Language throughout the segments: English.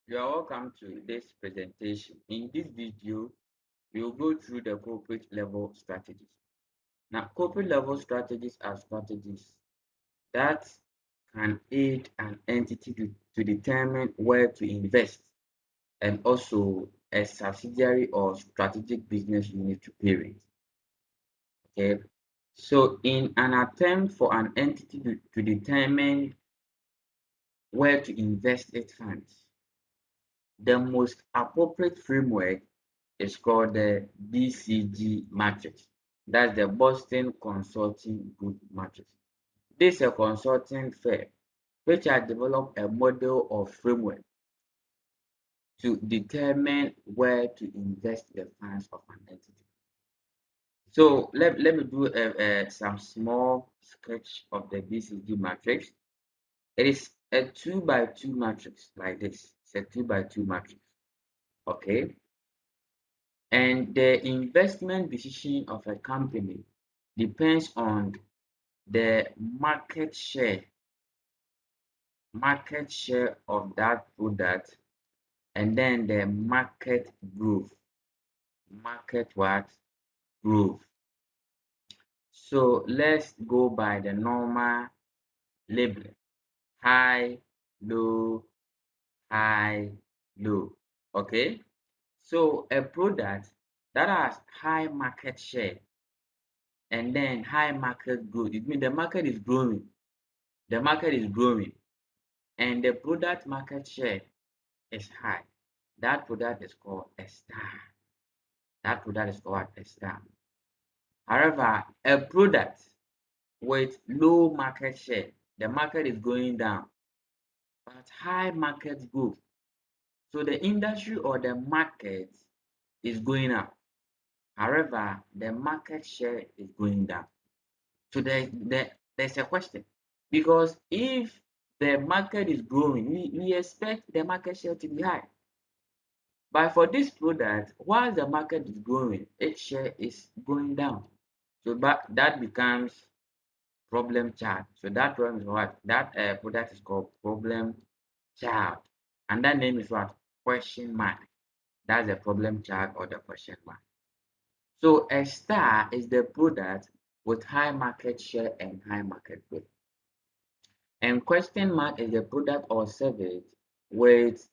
You are welcome to this presentation. In this video, we will go through the corporate level strategies. Now, corporate level strategies are strategies that can aid an entity to determine where to invest and also a subsidiary or strategic business unit to parent. Okay, so in an attempt for an entity to determine where to invest its funds, the most appropriate framework is called the BCG matrix. That's the Boston Consulting Group matrix. This is a consulting firm which has developed a model of framework to determine where to invest the funds of an entity. So let me do some small sketch of the BCG matrix. It is a 2 by 2 matrix like this. It's a 2 by 2 matrix. Okay. And the investment decision of a company depends on the market share of that product, and then the market growth. Market what? Growth. So let's go by the normal labeling. High, low, high, low. Okay. So a product that has high market share and then high market growth, it means the market is growing. The market is growing and the product market share is high. That product is called a star. That product is called a star. However, a product with low market share, the market is going down, but high market growth. So the industry or the market is going up. However, the market share is going down. So there's a question. Because if the market is growing, we expect the market share to be high. But for this product, while the market is growing, its share is going down. So that becomes problem child. So that one is what? That product is called problem child. And that name is what? Question mark. That's the problem child or the question mark. So a star is the product with high market share and high market growth. And question mark is the product or service with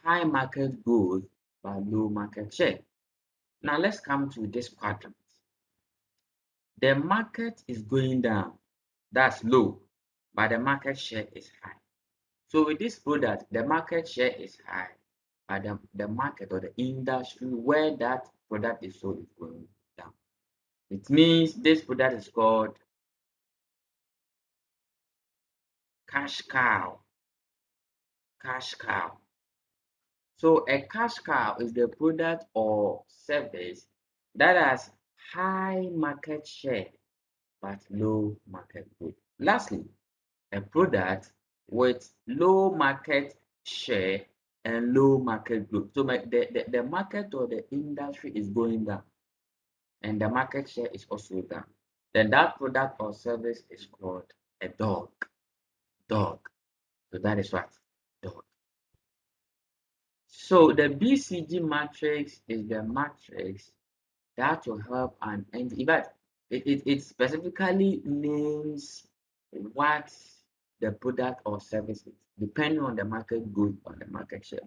high market growth but low market share. Now let's come to this quadrant. The market is going down, that's low, but the market share is high. So with this product, the market share is high, but the market or the industry where that product is sold is going down. It means this product is called cash cow. Cash cow. So a cash cow is the product or service that has high market share but low market growth. Lastly, a product with low market share and low market growth. So the market or the industry is going down and the market share is also down. Then that product or service is called a dog. Dog. So that is what? Dog. So the BCG matrix is the matrix that will help an entity, but it specifically names what the product or service is, depending on the market growth or the market share.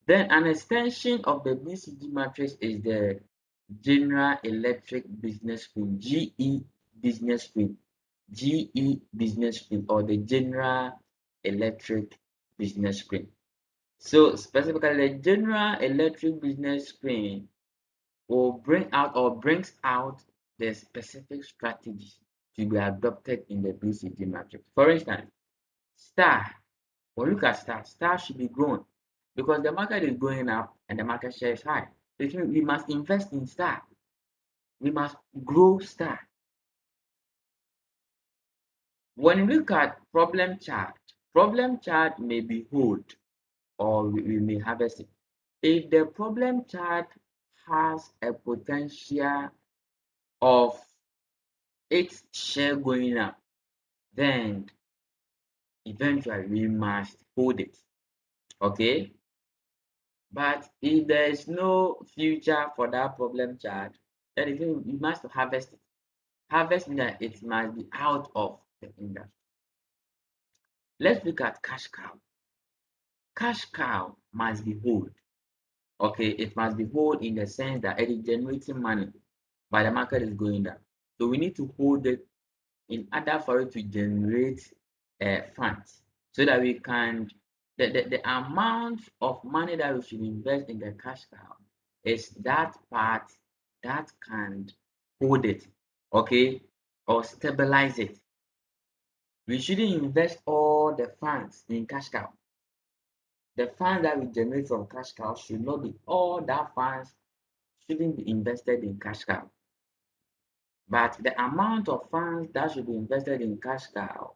Then an extension of the BCG matrix is the General Electric Business Screen, GE Business Screen, GE Business Screen, or the General Electric Business Screen. So specifically, the General Electric Business Screen will bring out or brings out the specific strategies to be adopted in the BCG matrix. For instance, star. When you look at star, star should be grown because the market is going up and the market share is high. So we must invest in star. We must grow star. When you look at problem chart may be hold or we may harvest it. If the problem chart has a potential of its share going up, then eventually we must hold it. Okay, but if there is no future for that problem child, then you must harvest it. Harvest means that it must be out of the industry. Let's look at cash cow. Cash cow must be whole. Okay, it must be whole in the sense that it is generating money, but the market is going down. So we need to hold it in order for it to generate funds so that we can the amount of money that we should invest in the cash cow is that part that can hold it, okay, or stabilize it. We shouldn't invest all the funds in cash cow. The funds that we generate from cash cow should not be all that funds shouldn't be invested in cash cow. But the amount of funds that should be invested in cash cow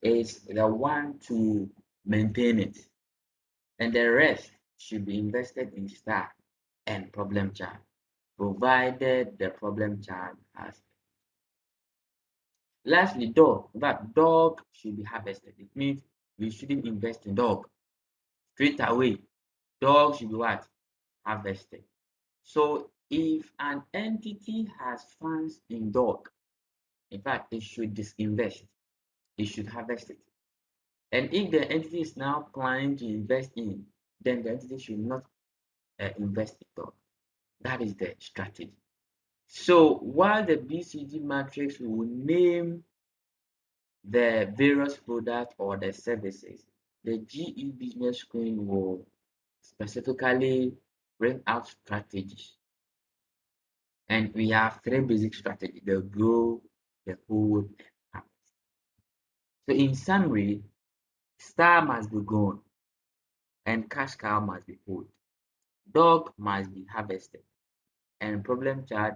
is the one to maintain it, and the rest should be invested in star and problem child, provided the problem child has. Lastly, dog. But dog should be harvested. It means we shouldn't invest in dog straight away. Dog should be what? Harvested. So if an entity has funds in dog, in fact, it should disinvest. It should harvest it. And if the entity is now planning to invest in, then the entity should not invest in dog. That is the strategy. So while the BCG matrix will name the various products or the services, the GE business screen will specifically bring out strategies. And we have three basic strategies: the grow, the hold, and harvest. So in summary, star must be grown and cash cow must be hold. Dog must be harvested and problem child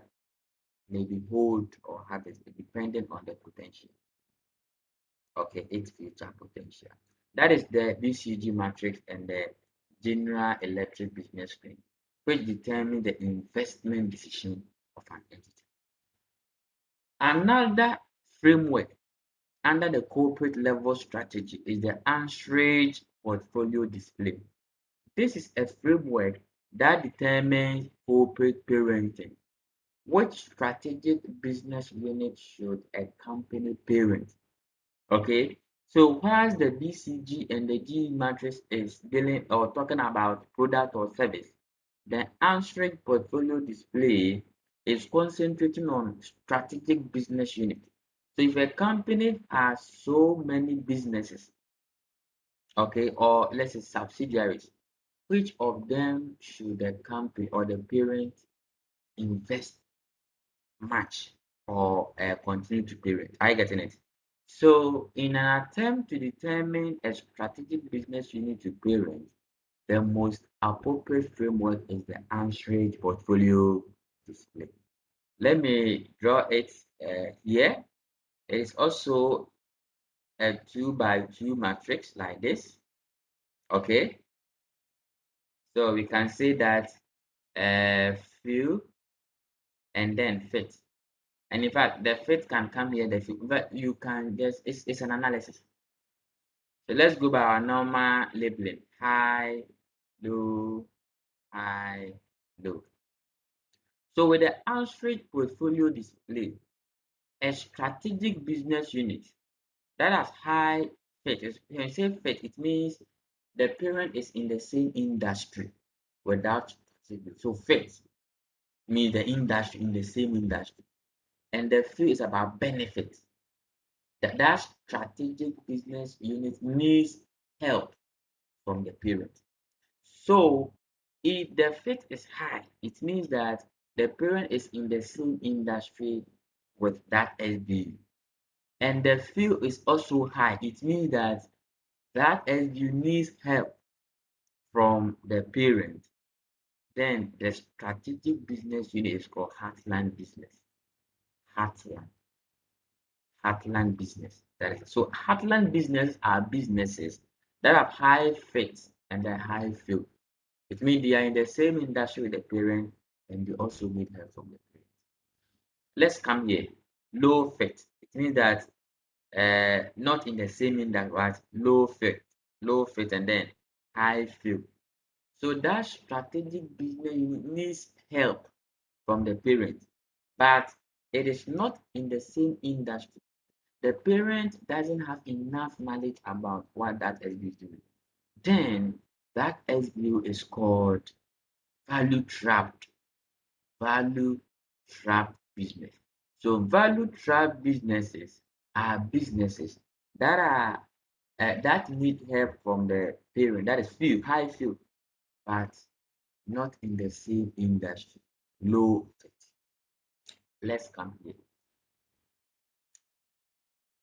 may be hold or harvested depending on the potential. Okay, its future potential. That is the BCG matrix and the General Electric business plan, which determine the investment decision of an entity. Another framework under the corporate level strategy is the Ashridge portfolio display. This is a framework that determines corporate parenting. Which strategic business unit should a company parent? Okay, so whilst the BCG and the G matrix is dealing or talking about product or service, the answering portfolio display is concentrating on strategic business unit. So if a company has so many businesses, okay, or let's say subsidiaries, which of them should the company or the parent invest much or continue to parent? Are you getting it? So in an attempt to determine a strategic business unit to parent, the most appropriate framework is the Ansridge portfolio display. Let me draw it here. It is also a 2 by 2 matrix like this. Okay, so we can say that fill and then fit. And in fact, the fit can come here, the fill, but you can just, it's an analysis. So let's go by our normal labeling: high, low, high, low. So with the Ashridge portfolio display, a strategic business unit that has high fit. When you say fit, it means the parent is in the same industry without strategic. So fit means the industry in the same industry. And the fee is about benefits. That strategic business unit needs help from the parent. So if the fit is high, it means that the parent is in the same industry with that SBU. And the fee is also high. It means that that SBU needs help from the parent. Then the strategic business unit is called Heartland Business. Heartland. Heartland Business. That is, so Heartland Business are businesses that have high fit and a high field. It means they are in the same industry with the parent and they also need help from the parent. Let's come here. Low fit. It means that not in the same industry, right? Low fit, and then high field. So that strategic business unit needs help from the parent, but it is not in the same industry. The parent doesn't have enough knowledge about what that SBU is doing. Then that SBU is called value trapped, value trapped business. So value trapped businesses are businesses that are that need help from the parent. That is field, high field, but not in the same industry. Low fit. Let's come here.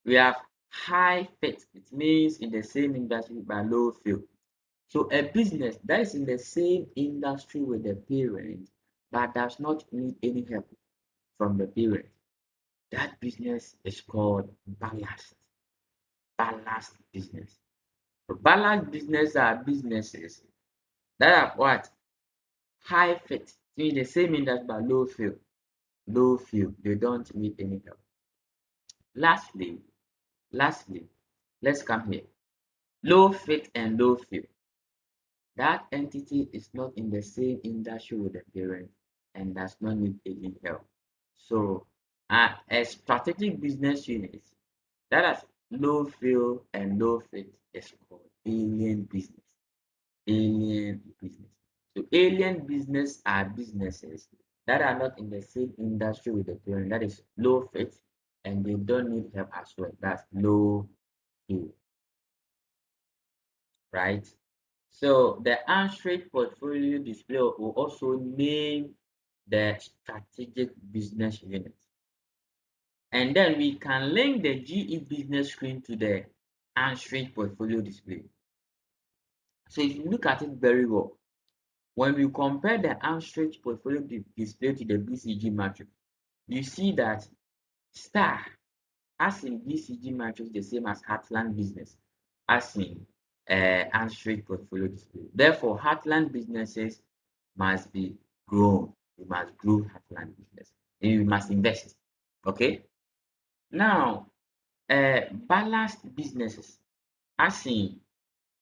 We have high fit. It means in the same industry but low field. So a business that is in the same industry with the parent but does not need any help from the parent, that business is called ballast. Ballast business. So ballast business are businesses that are what? High fit. In the same industry but low field. Low field. They don't need any help. Lastly, lastly, let's come here. Low fit and low field. That entity is not in the same industry with the parent and does not need any help. So, a strategic business unit that has low field and low fit is called alien business. Alien business. So, alien business are businesses that are not in the same industry with the parent. That is low fit, and they don't need help as well. That's low field, right? So the Ashridge portfolio display will also name the strategic business unit. And then we can link the GE business screen to the Ashridge portfolio display. So if you look at it very well, when we compare the Ashridge portfolio display to the BCG matrix, you see that star, as in BCG matrix, the same as Heartland business, as in Ashridge portfolio display. Therefore, Heartland businesses must be grown. We must grow Heartland business. And we must invest. Okay. Now, balanced businesses, as in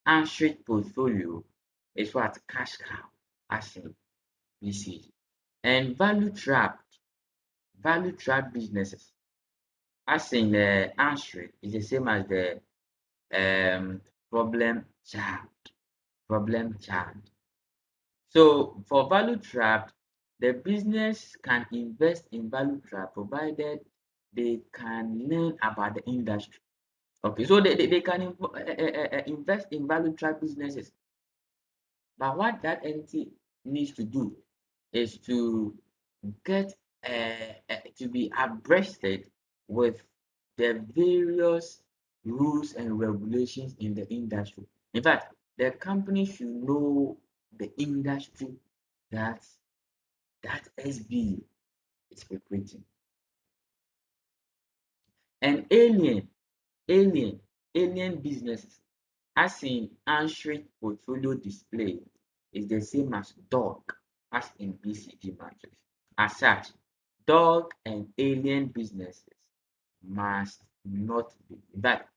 Ashridge portfolio, is what cash cow, as in BCG, and value trapped businesses, as in the Ashridge, is the same as the problem child. Problem child. So for value trapped, the business can invest in value trap provided they can learn about the industry. Okay, so they can invest in value trap businesses, but what that entity needs to do is to get to be abreasted with the various rules and regulations in the industry. In fact, the company should know the industry that that SB is operating. And alien, alien businesses, as in Anshrich portfolio display, is the same as dog, as in BCG matrix. As such, dog and alien businesses must not be. In fact,